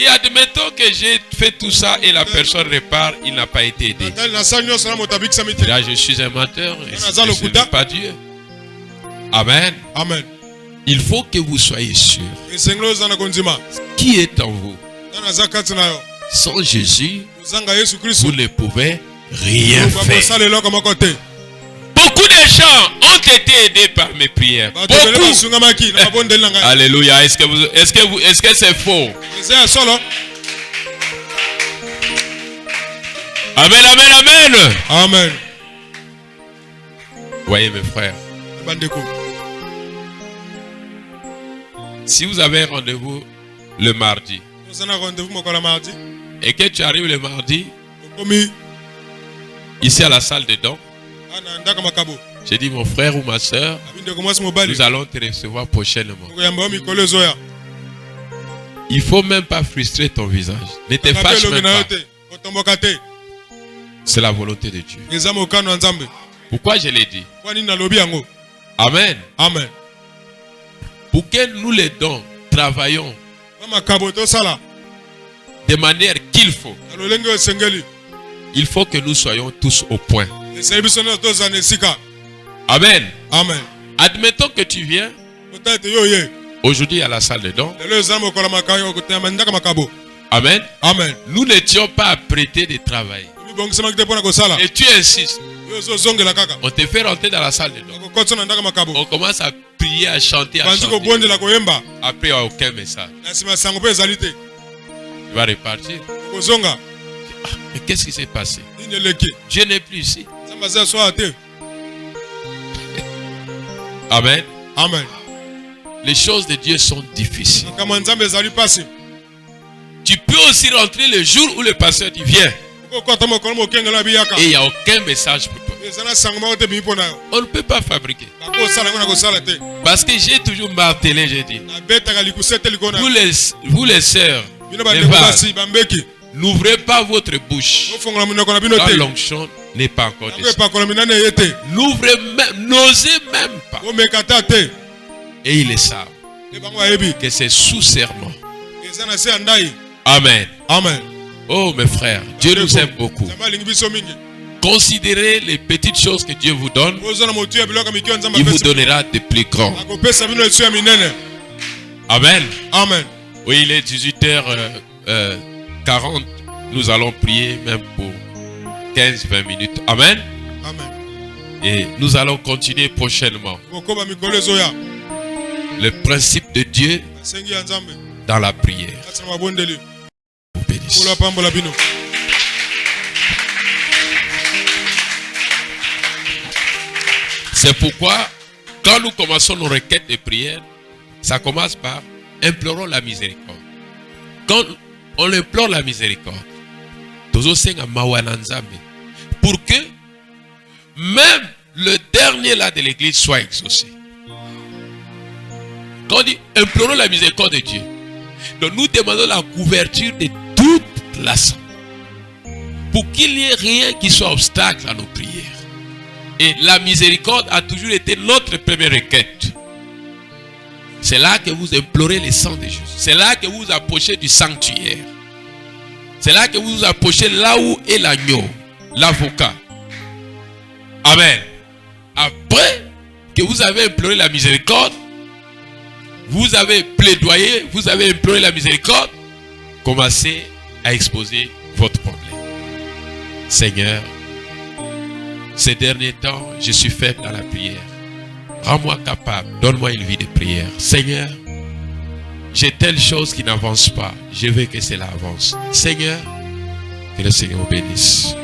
Et admettons que j'ai fait tout ça et la personne repart, il n'a pas été aidé. Là, je suis un menteur et ce n'est pas Dieu. Amen. Amen. Il faut que vous soyez sûr. Qui est en vous? Sans Jésus, vous ne pouvez rien faire. Beaucoup de gens ont été aidés par mes prières. Beaucoup. Alléluia. Est-ce que c'est faux? Amen, amen, amen. Amen. Voyez mes frères. Si vous avez rendez-vous le mardi et que tu arrives le mardi ici à la salle de dons, j'ai dit mon frère ou ma soeur, nous allons te recevoir prochainement. Il ne faut même pas frustrer ton visage. Ne te fâche même pas. C'est la volonté de Dieu. Pourquoi je l'ai dit? Amen. Amen. Pour que nous les dons travaillons de manière qu'il faut. Il faut que nous soyons tous au point. Amen. Amen. Admettons que tu viens aujourd'hui à la salle de dons. Amen. Amen. Nous n'étions pas apprêtés de travailler. Et tu insistes. On te fait rentrer dans la salle de dons. On commence à prier, à chanter, à chanter. Après, il n'y a aucun message. Tu vas repartir. Mais qu'est-ce qui s'est passé? Dieu n'est plus ici. Amen. Amen. Les choses de Dieu sont difficiles. Tu peux aussi rentrer le jour où le pasteur dit viens. Et il n'y a aucun message pour toi. On ne peut pas fabriquer. Parce que j'ai toujours martelé, j'ai dit. Vous les sœurs, n'ouvrez pas votre bouche quand l'onction n'est pas encore descendue. N'ouvrez même, n'osez même pas. Et ils le savent que c'est sous serment. Amen. Amen. Oh mes frères, Dieu nous aime beaucoup. Considérez les petites choses que Dieu vous donne. Il vous donnera de plus grands. Amen. Amen. Oui, il est 18h40. Nous allons prier même pour 15-20 minutes. Amen. Amen. Et nous allons continuer prochainement. Le principe de Dieu dans la prière. Vous bénisse. C'est pourquoi, quand nous commençons nos requêtes de prière, ça commence par implorons la miséricorde. Quand on implore la miséricorde, pour que même le dernier là de l'église soit exaucé. Quand on dit implorons la miséricorde de Dieu, donc nous demandons la couverture de toute l'assemblée pour qu'il n'y ait rien qui soit obstacle à nos prières. Et la miséricorde a toujours été notre première requête. C'est là que vous implorez le sang de Jésus. C'est là que vous vous approchez du sanctuaire. C'est là que vous vous approchez là où est l'agneau, l'avocat. Amen. Après que vous avez imploré la miséricorde, vous avez plaidoyé, vous avez imploré la miséricorde, commencez à exposer votre problème. Seigneur, ces derniers temps, je suis faible dans la prière. Rends-moi capable, donne-moi une vie de prière. Seigneur, j'ai telle chose qui n'avance pas. Je veux que cela avance. Seigneur, que le Seigneur vous bénisse.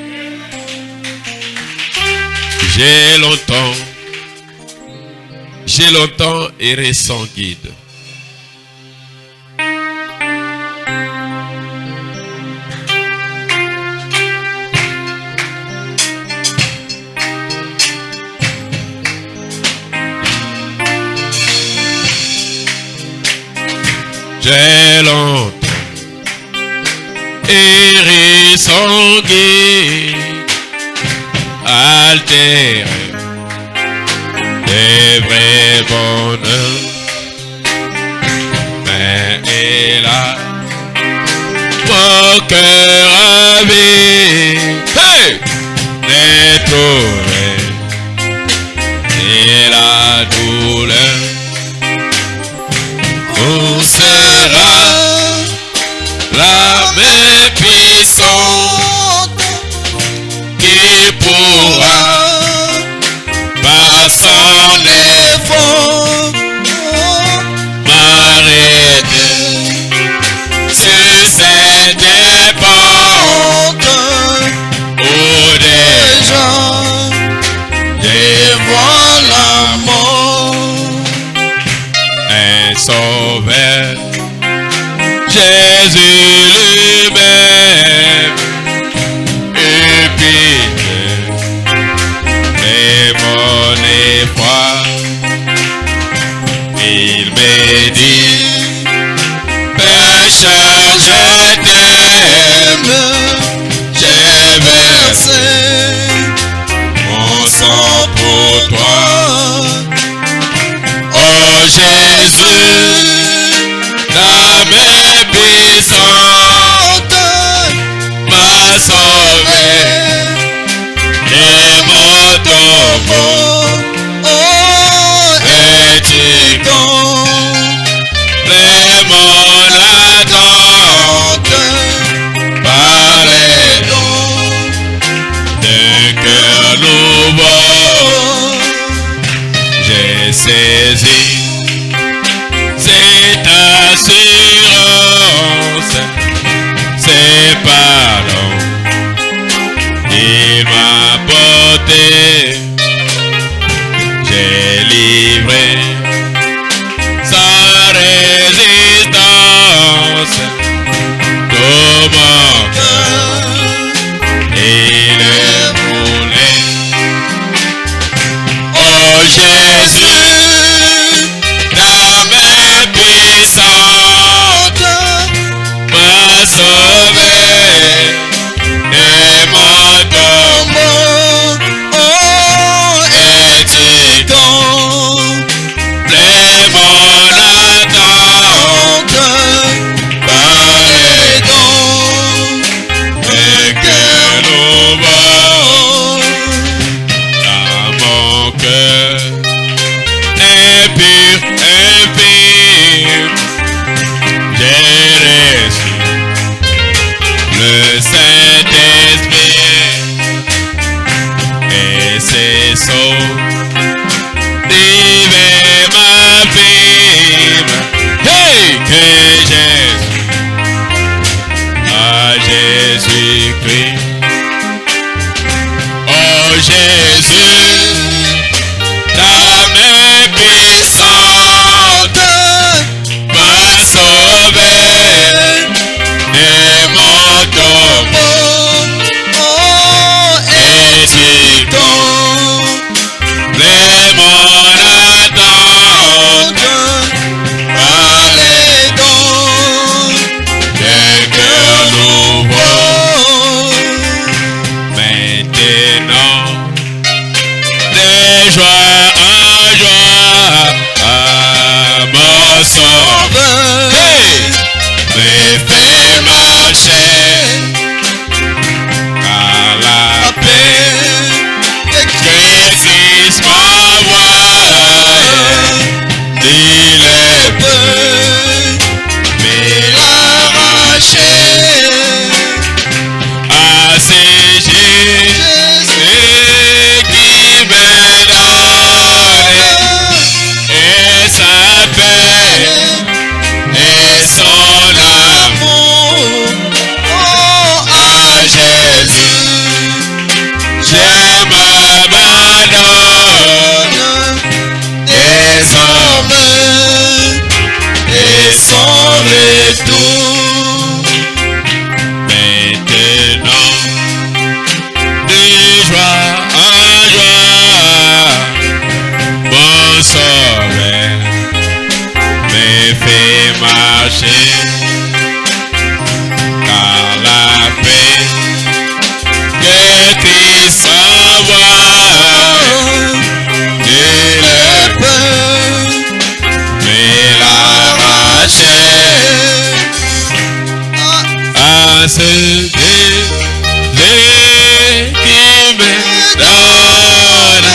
J'ai longtemps erré sans guide. J'ai longtemps erré sans guide, altéré des vrais bonheurs, mais hélas, mon cœur avait trouvé et la douleur. Où sera la main puissante qui pourra par son effort m'arrêter sur cette époque où des gens dévoilent la mort? Un sauveur, Jésus lui-même, et pitié et mon effroi. Il me dit, pécheur, je t'aime, j'ai versé mon sang pour toi. Oh Jésus, la main puissante m'a sauvé et mon tombeau. Oh, es-tu complètement l'attente? Pardon de cœur nouveau. J'ai saisi cette assurance, c'est pardon. Il m'a porté, j'ai livré sans résistance tout mon cœur. Il est roulé. Oh Jésus, ta main puissante m'a sauvé de mon tombeau. Oh, es-tu complètement l'attente? Pardon de cœur nouveau dans mon cœur. Impur, impur, j'ai reçu le Saint-Esprit et ses sceaux divers m'affirment, hey, que Jésus, à Jésus-Christ. Oh Jésus, ta main puissante m'a sauvé de mon tombeau. car la paix de Christ m'envoie, il est peu, mais l'arracher à ces Jésus qui me donne et sa paix et son amour. Oh, à Jésus, je m'abandonne désormais et son retour. Maintenant, de joie en joie, mon sauveur me fait marcher, car la paix que Christ envoie, il est peu, mais l'arracher à ce Dieu qui me donne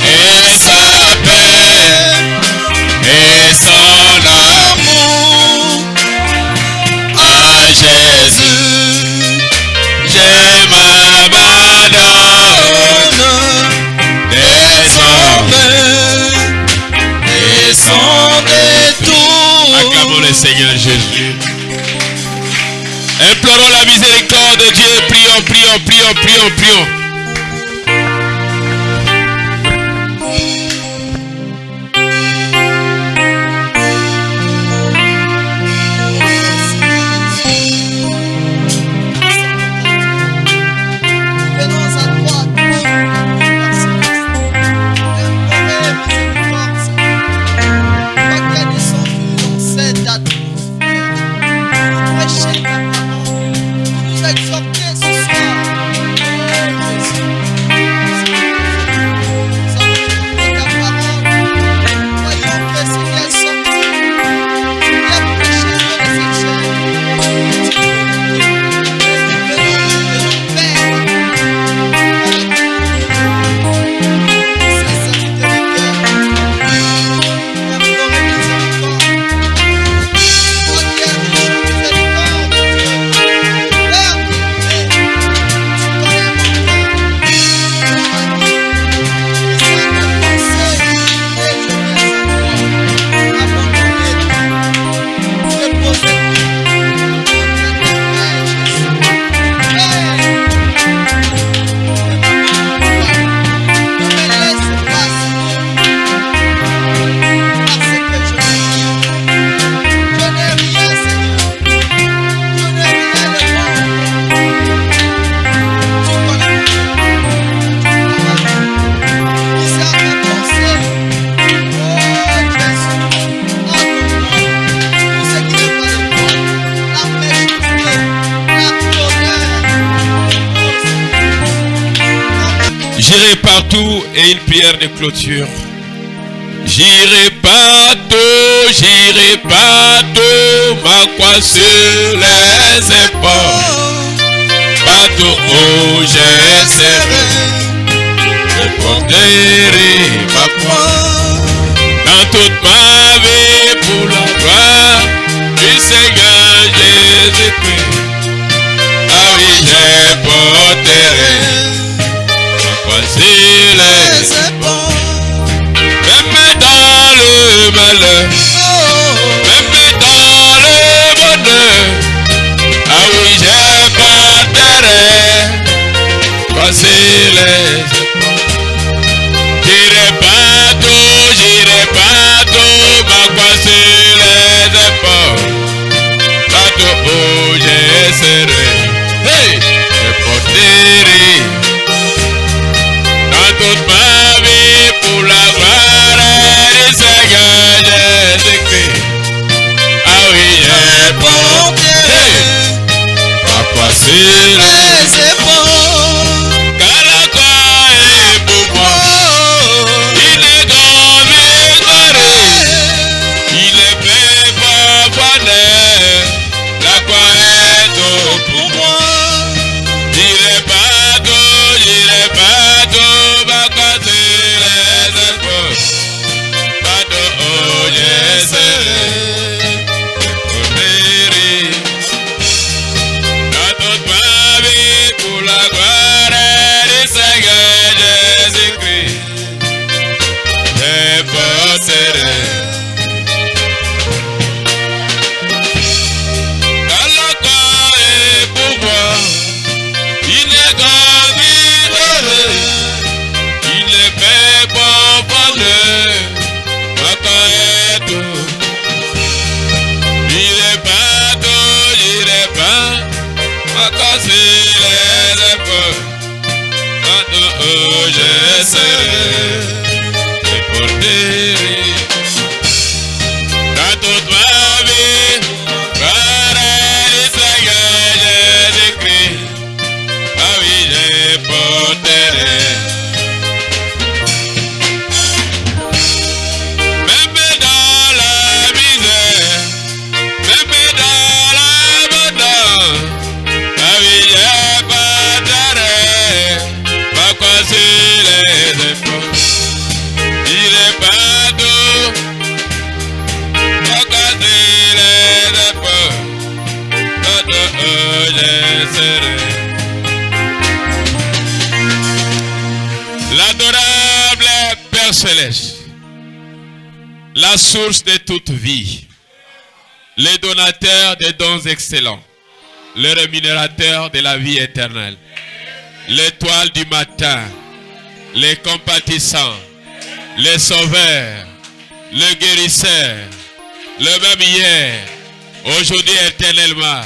et sa paix et son amour. À Jésus, je m'abandonne désormais et son retour. Acclamons le Seigneur Jésus. Implorons la miséricorde de Dieu. Prions, prions, prions, prions, prions. J'irai partout et une prière de clôture. J'irai partout, ma croix sur les épaules. Partout où je serai, je porterai ma croix. Dans toute ma vie pour la gloire du Seigneur Jésus-Christ. Ah oui, je porterai sur les épaules, même dans le malheur, même dans le bonheur. Ah oui, je porterai sur les épaules. J'irai partout, ma croix sur les épaules. Partout où je serai, hey, je porterai toute ma vie pour la gloire du Seigneur Jésus-Christ. Ah oui, je porterai ma croix sur les épaules. Car la croix est pour moi une grande victoire. Il est fait pour bonheur. La croix est pas casser les épaules. Quand je serai porté. Dans toute ma vie, par l'Israël, Jésus-Christ, ah oui, je porterai. Même dans la misère, même dans l'abondance, ah oui, je porterai. Pas casser les épaules. Il est partout. Pas casser les épaules. Quand je serai. L'adorable Père Céleste, la source de toute vie, le donateur des dons excellents, le rémunérateur de la vie éternelle, l'étoile du matin, les compatissants, les sauveurs, le guérisseur, le même hier, aujourd'hui éternellement,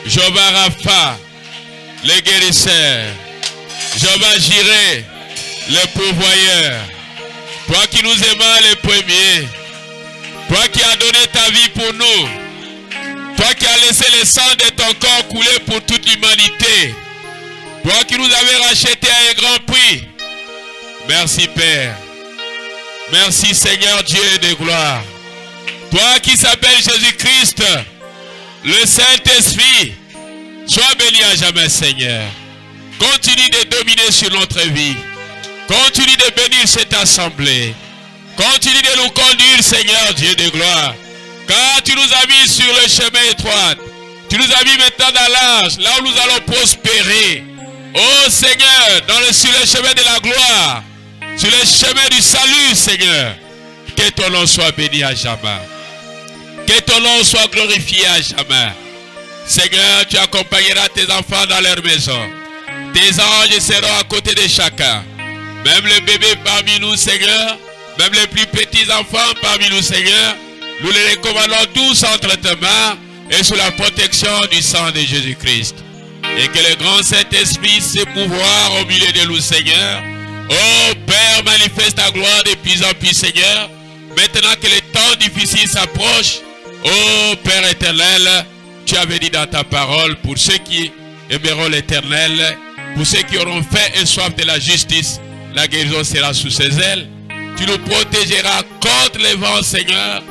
Jéhovah Rapha, le guérisseur, Jéhovah Jireh, le pourvoyeur, toi qui nous aimons les premiers, toi qui as donné ta vie pour nous, toi qui as laissé le sang de ton corps couler pour toute l'humanité, toi qui nous avais racheté à un grand prix. Merci Père. Merci Seigneur Dieu de gloire. Toi qui s'appelles Jésus-Christ, le Saint-Esprit, sois béni à jamais Seigneur. Continue de dominer sur notre vie. Continue de bénir cette assemblée. Continue de nous conduire, Seigneur Dieu de gloire. Car tu nous as mis sur le chemin étroit. Tu nous as mis maintenant dans l'âge, là où nous allons prospérer. Oh Seigneur, sur le chemin de la gloire, sur le chemin du salut, Seigneur. Que ton nom soit béni à jamais. Que ton nom soit glorifié à jamais. Seigneur, tu accompagneras tes enfants dans leur maison. Tes anges seront à côté de chacun. Même les bébés parmi nous, Seigneur, même les plus petits enfants parmi nous, Seigneur, nous les recommandons tous entre tes mains et sous la protection du sang de Jésus-Christ. Et que le grand Saint-Esprit se mouvoir au milieu de nous, Seigneur. Oh Père, manifeste ta gloire de plus en plus, Seigneur. Maintenant que les temps difficiles s'approchent, oh Père éternel, tu avais dit dans ta parole, pour ceux qui aimeront l'éternel, pour ceux qui auront faim et soif de la justice, la guérison sera sous ses ailes. Tu nous protégeras contre les vents, Seigneur,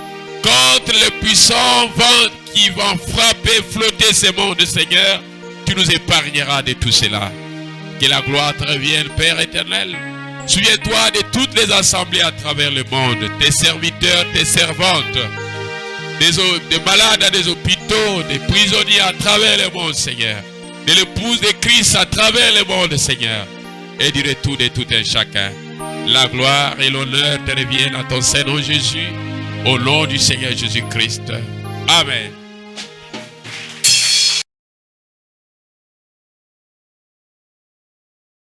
contre les puissants vents qui vont frapper, flotter ce monde, Seigneur. Tu nous épargneras de tout cela. Que la gloire te revienne, Père éternel. Souviens-toi de toutes les assemblées à travers le monde, tes serviteurs, tes servantes, des malades à des hôpitaux, des prisonniers à travers le monde, Seigneur. De l'épouse de Christ à travers le monde, Seigneur. Et du retour de tout un chacun. La gloire et l'honneur te reviennent à ton Seigneur Jésus, au nom du Seigneur Jésus-Christ. Amen.